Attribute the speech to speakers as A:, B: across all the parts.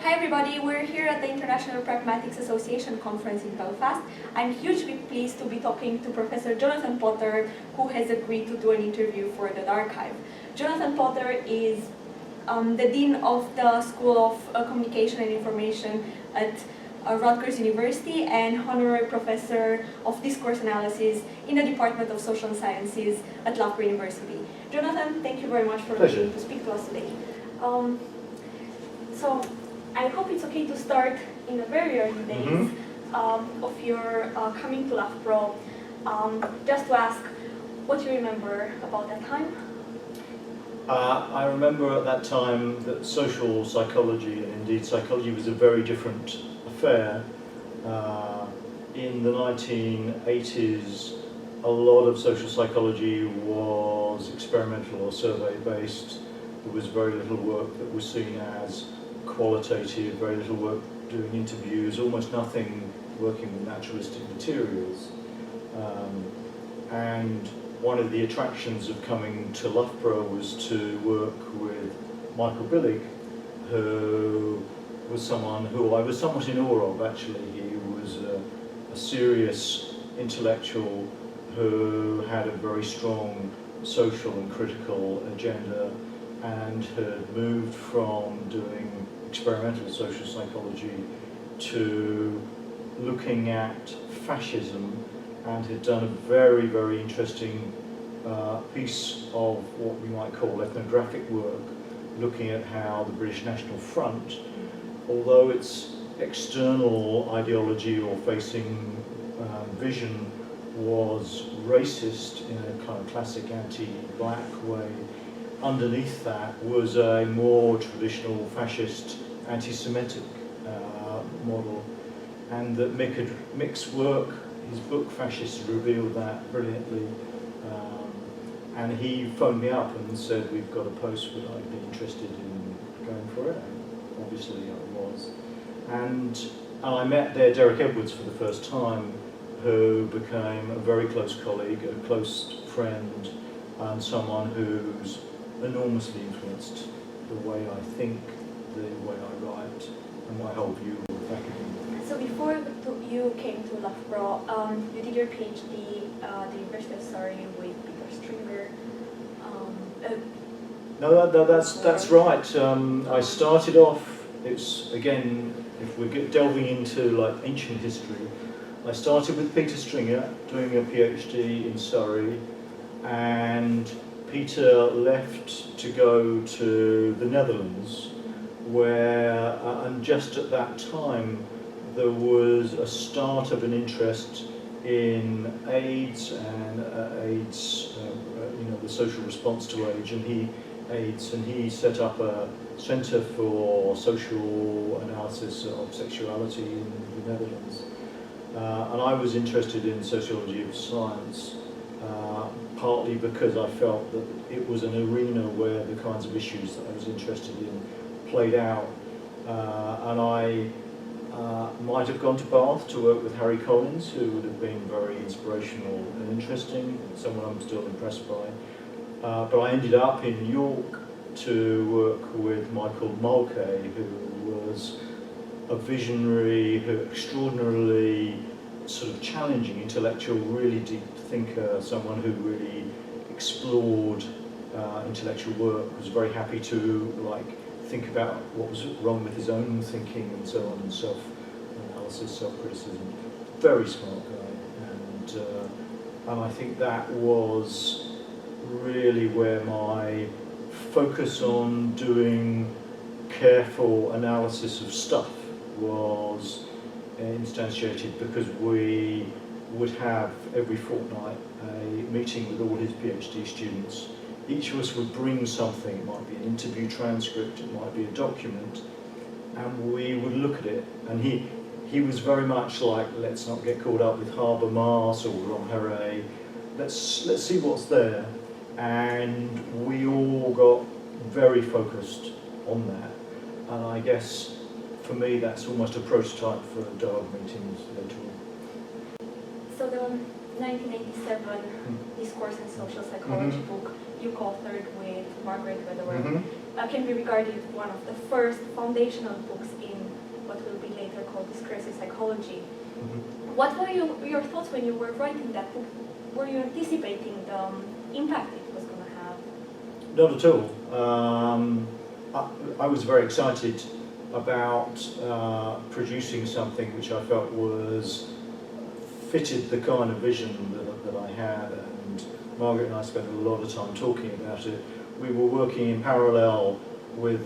A: Hi everybody, we're here at the International Pragmatics Association conference in Belfast. I'm hugely pleased to be talking to Professor Jonathan Potter, who has agreed to do an interview for the DARGchive. Jonathan Potter is the Dean of the School of Communication and Information at Rutgers University and Honorary Professor of Discourse Analysis in the Department of Social Sciences at Loughborough University. Jonathan, thank you very much for agreeing to speak to us today. So I hope it's okay to start in the very early days of your coming to Loughborough. Just to ask, what do you remember about that time?
B: I remember at that time that social psychology, and indeed psychology, was a very different affair. In the 1980s, a lot of social psychology was experimental or survey-based. There was very little work that was seen as qualitative, very little work doing interviews, almost nothing working with naturalistic materials. And one of the attractions of coming to Loughborough was to work with Michael Billig, who was someone who I was somewhat in awe of, actually. He was a serious intellectual who had a very strong social and critical agenda and had moved from doing experimental social psychology to looking at fascism, and had done a very, very interesting piece of what we might call ethnographic work, looking at how the British National Front, although its external ideology or facing vision was racist in a kind of classic anti-black way, underneath that was a more traditional fascist anti-Semitic model, and that Mick's work, his book Fascists, revealed that brilliantly. And he phoned me up and said, we've got a post, would I be interested in going for it? And obviously I was. And I met there Derek Edwards for the first time, who became a very close colleague, a close friend, and someone who's enormously influenced the way I think, the way I write, and my whole view of academia.
A: So before you came to Loughborough, you did your PhD at the University of Surrey with Peter Stringer.
B: No, that's right. I started off, it's again, if we're delving into like ancient history, I started with Peter Stringer doing a PhD in Surrey, and Peter left to go to the Netherlands, where, and just at that time, there was a start of an interest in AIDS and the social response to AIDS, and he set up a centre for social analysis of sexuality in the Netherlands. And I was interested in sociology of science, partly because I felt that it was an arena where the kinds of issues that I was interested in played out. And I might have gone to Bath to work with Harry Collins, who would have been very inspirational and interesting, someone I'm still impressed by. But I ended up in York to work with Michael Mulcahy, who was a visionary, extraordinarily sort of challenging intellectual, really deep thinker, someone who really explored intellectual work, was very happy to think about what was wrong with his own thinking and so on, and self-analysis, self-criticism. Very smart guy, and I think that was really where my focus on doing careful analysis of stuff was instantiated, because we would have every fortnight a meeting with all his PhD students. Each of us would bring something, it might be an interview transcript, it might be a document, and we would look at it. And he was very much like, let's not get caught up with Habermas or Romhere, let's see what's there. And we all got very focused on that. And I guess for me that's almost a prototype for DARG meetings later on.
A: So the 1987 Discourse and Social Psychology book you co-authored with Margaret Weatherworth can be regarded one of the first foundational books in what will be later called Discursive Psychology.
B: Mhm.
A: What were your thoughts when you were writing that book? Were you anticipating the impact it was going to have?
B: Not at all. I was very excited about producing something which I felt fitted the kind of vision that I had, and Margaret and I spent a lot of time talking about it. We were working in parallel with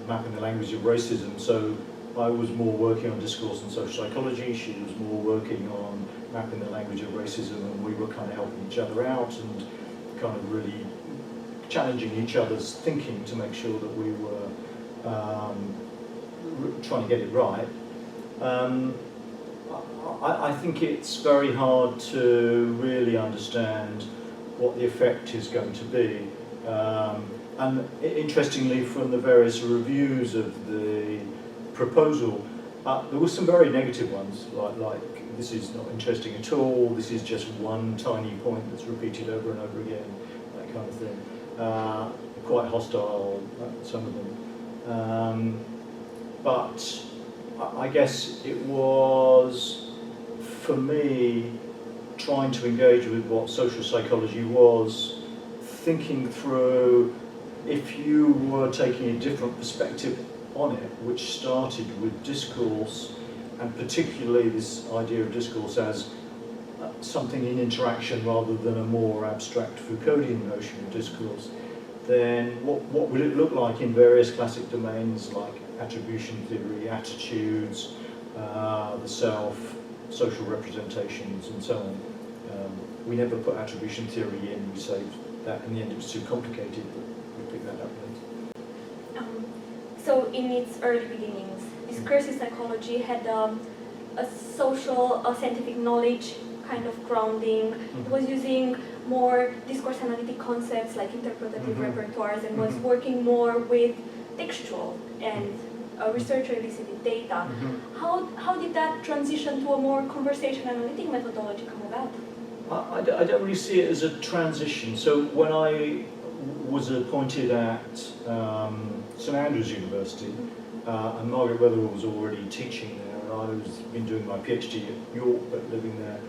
B: mapping the language of racism, so I was more working on discourse and social psychology, she was more working on mapping the language of racism, and we were kind of helping each other out and kind of really challenging each other's thinking to make sure that we were trying to get it right. I think it's very hard to really understand what the effect is going to be. And interestingly, from the various reviews of the proposal, there were some very negative ones, like this is not interesting at all, this is just one tiny point that's repeated over and over again, that kind of thing. Quite hostile, some of them. But I guess it was, for me, trying to engage with what social psychology was, thinking through if you were taking a different perspective on it, which started with discourse, and particularly this idea of discourse as something in interaction rather than a more abstract Foucauldian notion of discourse, then what would it look like in various classic domains like attribution theory, attitudes, the self, social representations, and so on. We never put attribution theory in, we saved that in the end, it was too complicated, but we picked that up later.
A: So in its early beginnings, discursive psychology had a social, scientific knowledge kind of grounding. It was using more discourse analytic concepts like interpretative repertoires, and was working more with textual and researcher elicited data. How did that transition to a more conversation analytic methodology come about?
B: I don't really see it as a transition. So when I was appointed at St Andrews University, and Margaret Weatherall was already teaching there, and I was been doing my PhD at York but living there,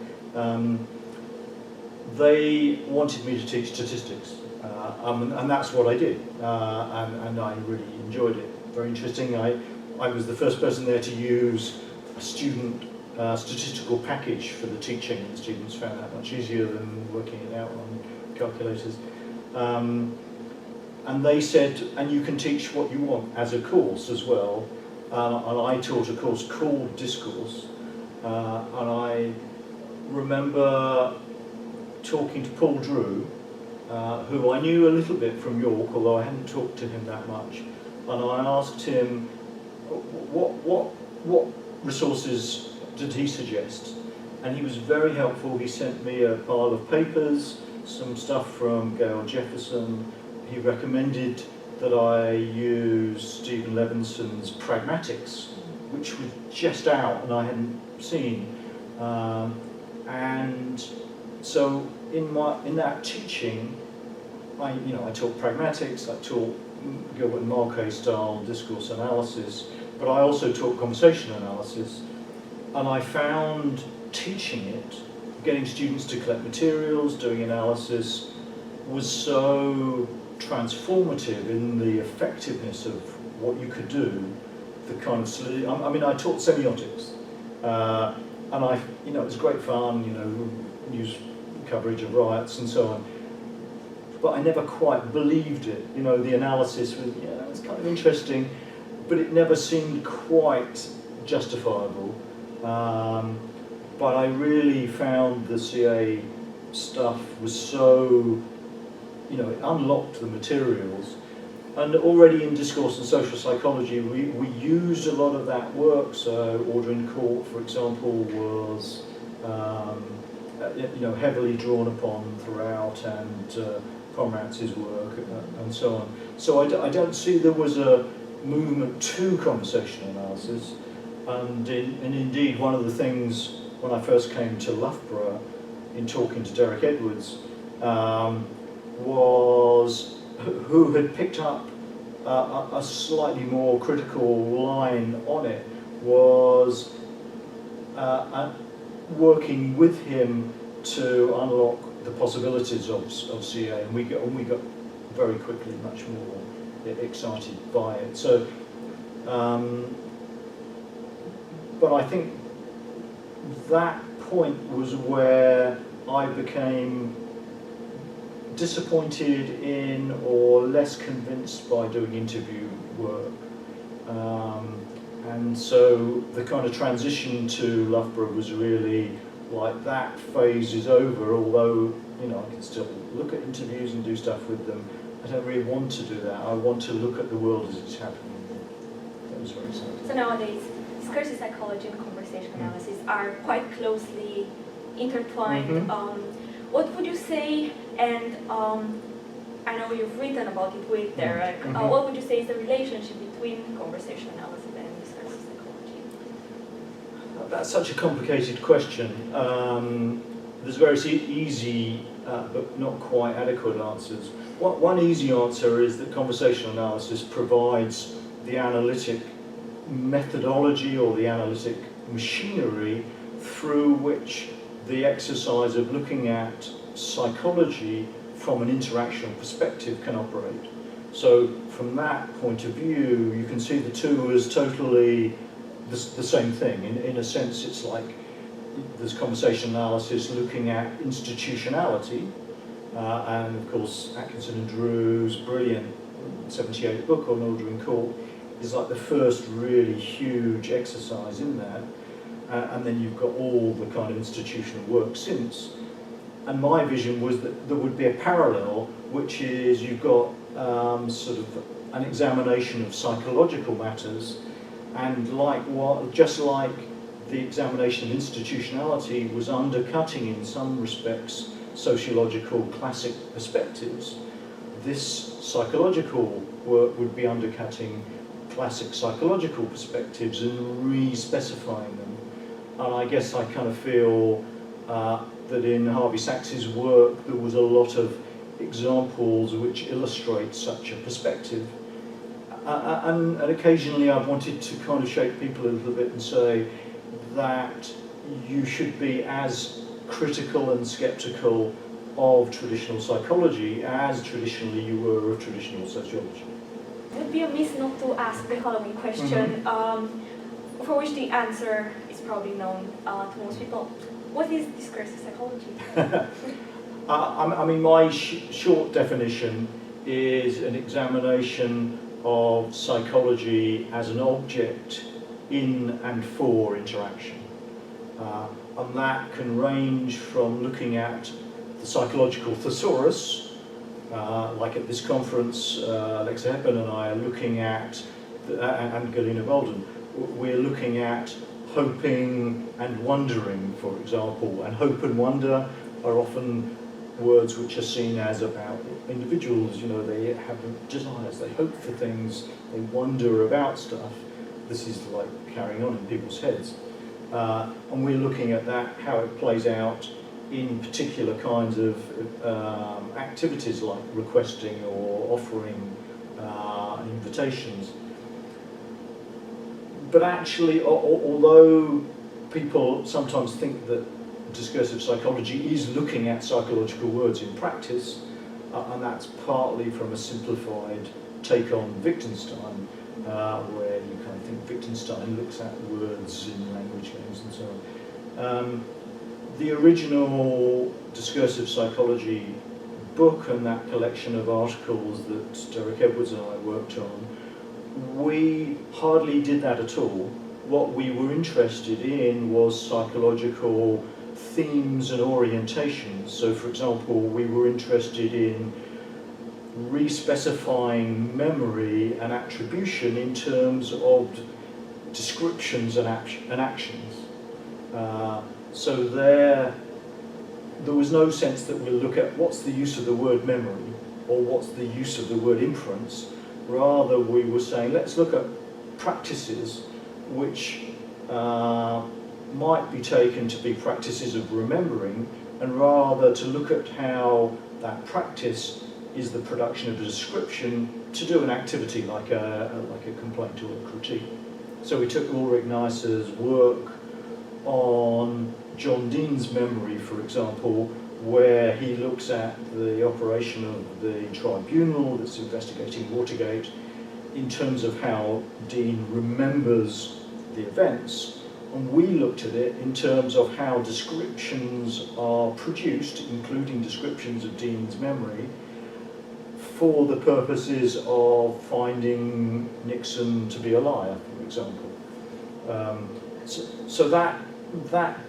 B: they wanted me to teach statistics, and that's what I did, and I really enjoyed it. Very interesting. I was the first person there to use a student statistical package for the teaching, and the students found that much easier than working it out on calculators. And they said, and you can teach what you want as a course as well. And I taught a course called Discourse, and I remember talking to Paul Drew, who I knew a little bit from York, although I hadn't talked to him that much. And I asked him, what resources did he suggest? And he was very helpful. He sent me a pile of papers, some stuff from Gail Jefferson. He recommended that I use Stephen Levinson's Pragmatics, which was just out and I hadn't seen. And so in that teaching, I taught pragmatics, I taught Gilbert and Marquet style discourse analysis, but I also taught conversation analysis, and I found teaching it, getting students to collect materials, doing analysis, was so transformative in the effectiveness of what you could do, the kind of solidity. I mean, I taught semiotics, and it was great fun, news coverage of riots and so on. But I never quite believed it. The analysis was, it's kind of interesting, but it never seemed quite justifiable. But I really found the CA stuff was so, it unlocked the materials. And already in discourse and social psychology, we used a lot of that work. So Order in Court, for example, was heavily drawn upon throughout, and Pomerantz's work, and so on. So I don't see there was a movement to conversational analysis. And indeed, one of the things when I first came to Loughborough, in talking to Derek Edwards, was who had picked up a slightly more critical line on it, was working with him to unlock the possibilities of CA, and we got very quickly much more excited by it. So, but I think that point was where I became disappointed in or less convinced by doing interview work. And so the kind of transition to Loughborough was really like that phase is over, although I can still look at interviews and do stuff with them. I don't really want to do that. I want to look at the world as it's happening. That was very exciting.
A: So nowadays, discursive psychology and conversation analysis are quite closely intertwined. What would you say, and I know you've written about it with Derek, what would you say is the relationship between conversation analysis and discursive psychology?
B: That's such a complicated question. There's very easy but not quite adequate answers. One easy answer is that conversation analysis provides the analytic methodology or the analytic machinery through which the exercise of looking at psychology from an interactional perspective can operate. So from that point of view, you can see the two as totally the same thing. In a sense, it's like there's conversation analysis looking at institutionality, and of course Atkinson and Drew's brilliant 78 book on Order in Court is like the first really huge exercise in that. And then you've got all the kind of institutional work since. And my vision was that there would be a parallel, which is you've got sort of an examination of psychological matters, and just like the examination of institutionality was undercutting in some respects sociological classic perspectives, this psychological work would be undercutting classic psychological perspectives and re-specifying them. And I guess I kind of feel that in Harvey Sachs's work there was a lot of examples which illustrate such a perspective. And occasionally I've wanted to kind of shake people a little bit and say that you should be as critical and skeptical of traditional psychology as traditionally you were of traditional sociology.
A: It would be amiss not to ask the Halloween question, for which the answer is probably known to most people. What is discursive psychology?
B: I mean, my short definition is an examination of psychology as an object in and for interaction. And that can range from looking at the psychological thesaurus, like at this conference, Alexa Hepburn and I are looking at, and Galina Bolden, we're looking at hoping and wondering, for example, and hope and wonder are often words which are seen as about individuals. They have desires, they hope for things, they wonder about stuff. This is like carrying on in people's heads. And we're looking at that, how it plays out in particular kinds of activities like requesting or offering invitations. But actually, although people sometimes think that discursive psychology is looking at psychological words in practice, and that's partly from a simplified take on Wittgenstein, where you kind of think Wittgenstein looks at words in language games and so on. The original discursive psychology book and that collection of articles that Derek Edwards and I worked on, we hardly did that at all. What we were interested in was psychological themes and orientations. So, for example, we were interested in re-specifying memory and attribution in terms of descriptions and actions. So there was no sense that we'll look at what's the use of the word memory or what's the use of the word inference. Rather, we were saying, let's look at practices which might be taken to be practices of remembering, and rather to look at how that practice is the production of a description to do an activity like a complaint or a critique. So we took Ulrich Neisser's work on John Dean's memory, for example, where he looks at the operation of the tribunal that's investigating Watergate in terms of how Dean remembers the events. And we looked at it in terms of how descriptions are produced, including descriptions of Dean's memory, for the purposes of finding Nixon to be a liar, for example. So that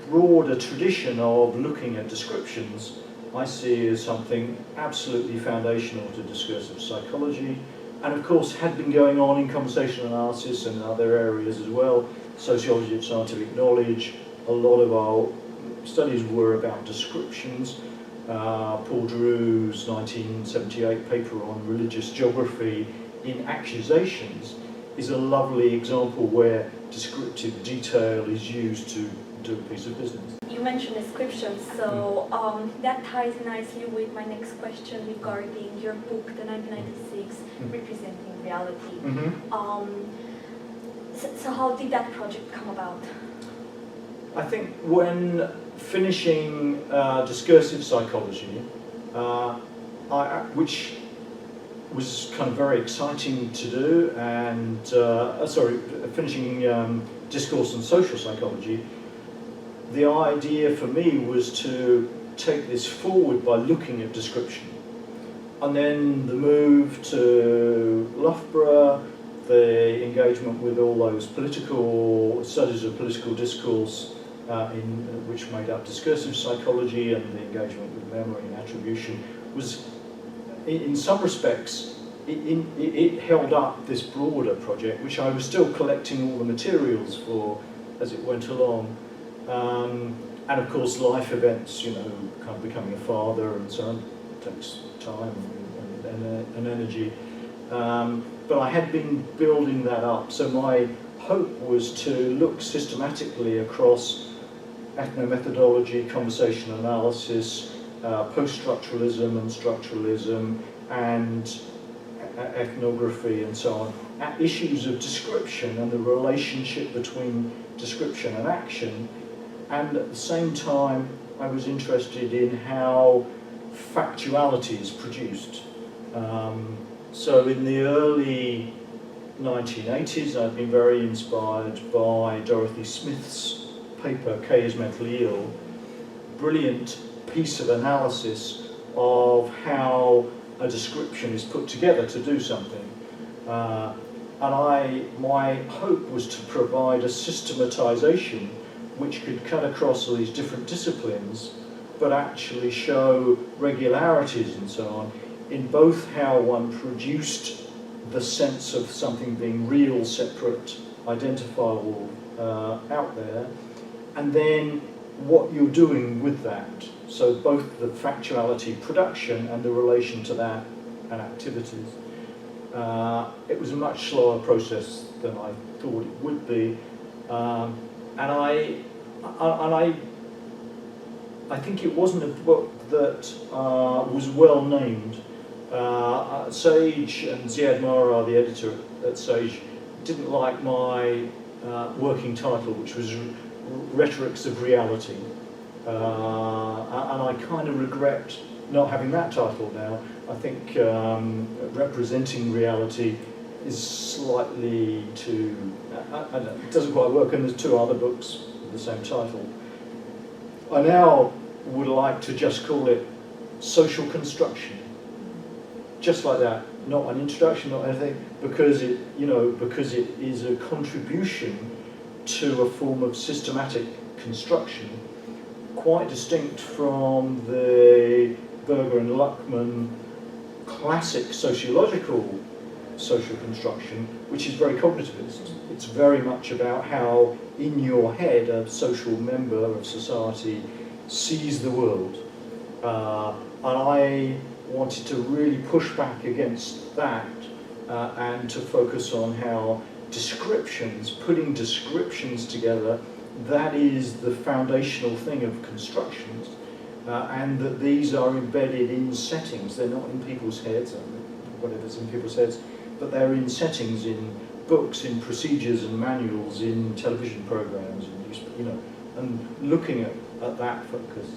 B: broader tradition of looking at descriptions I see as something absolutely foundational to discursive psychology, and of course had been going on in conversational analysis and other areas as well. Sociology of scientific knowledge, a lot of our studies were about descriptions. Paul Drew's 1978 paper on religious geography in accusations is a lovely example where descriptive detail is used to do a piece of business.
A: You mentioned descriptions, so that ties nicely with my next question regarding your book, the 1996, Representing Reality. So how did that project come about?
B: I think when finishing Discursive Psychology, which was kind of very exciting to do, and finishing Discourse and Social Psychology, the idea for me was to take this forward by looking at description. And then the move to Loughborough, the engagement with all those political studies of political discourse, which made up discursive psychology, and the engagement with memory and attribution was, in some respects, it held up this broader project, which I was still collecting all the materials for as it went along. And of course, life events, kind of becoming a father and so on, takes time and energy. But I had been building that up, so my hope was to look systematically across ethnomethodology, conversational analysis, post-structuralism and structuralism, and ethnography and so on, at issues of description and the relationship between description and action. And at the same time, I was interested in how factuality is produced. So in the early 1980s, I've been very inspired by Dorothy Smith's paper, Kay is Mentally Ill, brilliant piece of analysis of how a description is put together to do something. And my hope was to provide a systematization which could cut across all these different disciplines, but actually show regularities and so on in both how one produced the sense of something being real, separate, identifiable out there, and then what you're doing with that. So both the factuality production and the relation to that and activities. It was a much slower process than I thought it would be, and I think it wasn't a book that was well named. Sage and Ziad Mara, the editor at Sage, didn't like my working title, which was Rhetorics of Reality, and I kind of regret not having that title now. I think Representing Reality is slightly too, I don't know, it doesn't quite work, and there's two other books with the same title. I now would like to just call it Social Construction, just like that, not an introduction, not anything, because it is a contribution to a form of systematic construction, quite distinct from the Berger and Luckman classic sociological social construction, which is very cognitivist. It's very much about how, in your head, a social member of society sees the world. And I wanted to really push back against that and to focus on how descriptions, putting descriptions together, that is the foundational thing of constructions, and that these are embedded in settings. They're not in people's heads, whatever's in people's heads, but they're in settings, in books, in procedures and manuals, in television programs, and looking at that focus.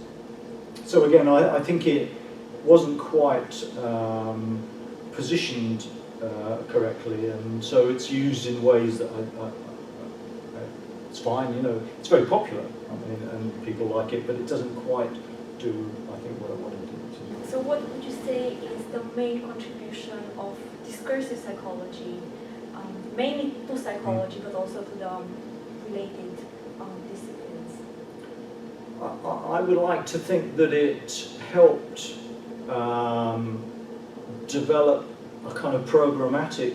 B: So again, I think it wasn't quite positioned correctly, and so it's used in ways that it's fine, it's very popular, and people like it, but it doesn't quite do, I think, what I wanted it to do.
A: So what would you say is the main contribution of discursive psychology, mainly to psychology, but also to the related disciplines?
B: I would like to think that it helped develop a kind of programmatic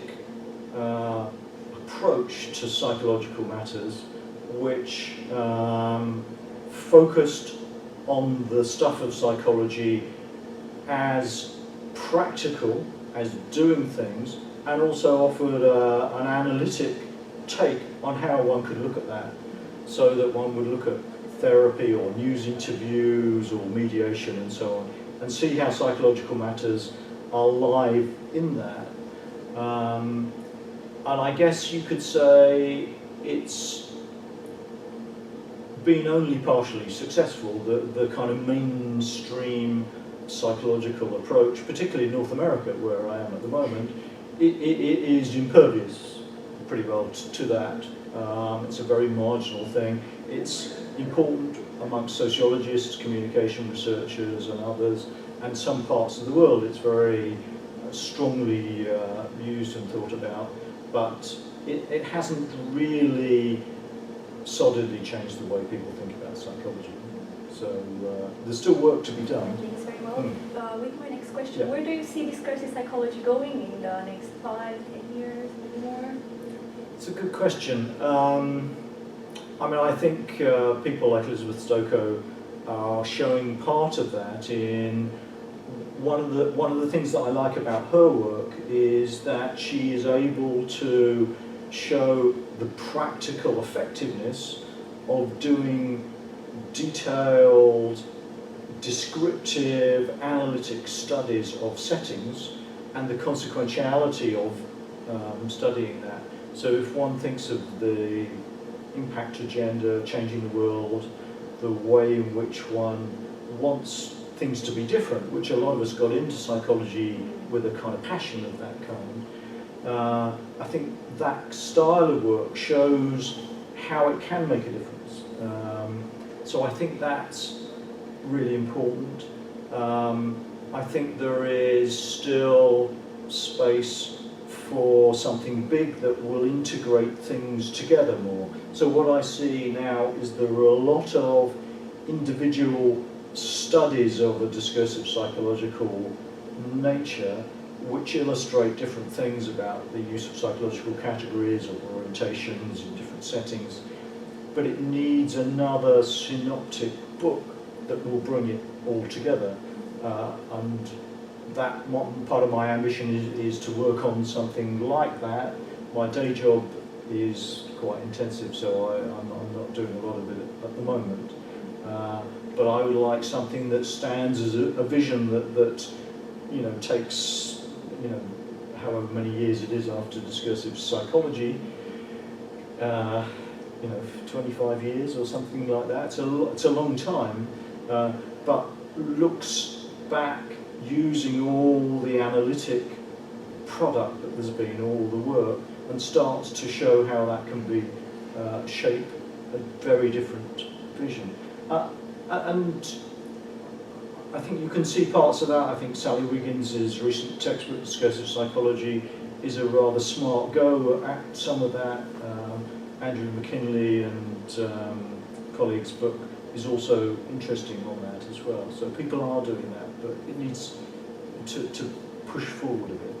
B: approach to psychological matters, which focused on the stuff of psychology as practical, as doing things, and also offered an analytic take on how one could look at that, so that one would look at therapy or news interviews or mediation and so on, and see how psychological matters are live in that. And I guess you could say it's been only partially successful. The kind of mainstream psychological approach, particularly in North America, where I am at the moment, it is impervious pretty well to that. It's a very marginal thing. It's important amongst sociologists, communication researchers and others, and some parts of the world it's very strongly used and thought about, but it hasn't really solidly changed the way people think about psychology. So there's still work to be done.
A: Thanks very well. With my next question,
B: Yeah.
A: where do you see discursive psychology going in the next 5, 10 years, maybe more?
B: It's a good question. I think people like Elizabeth Stokoe are showing part of that in one of the things that I like about her work is that she is able to show the practical effectiveness of doing detailed, descriptive, analytic studies of settings and the consequentiality of studying that. So if one thinks of the impact agenda, changing the world, the way in which one wants things to be different, which a lot of us got into psychology with a kind of passion of that kind, I think that style of work shows how it can make a difference. So I think that's really important. I think there is still space for something big that will integrate things together more. So what I see now is there are a lot of individual studies of a discursive psychological nature which illustrate different things about the use of psychological categories or orientations in different settings, but it needs another synoptic book that will bring it all together. And that part of my ambition is to work on something like that. My day job is quite intensive, so I'm not doing a lot of it at the moment. But I would like something that stands as a vision that takes however many years it is after discursive psychology, 25 years or something like that. It's a long time, but looks back using all the analytic product that there's been, all the work, and starts to show how that can be shape a very different vision. And I think you can see parts of that. I think Sally Wiggins' recent textbook, Discursive Psychology, is a rather smart go at some of that. Andrew McKinley and colleagues' book is also interesting on that as well. So people are doing that, but it needs to push forward a bit.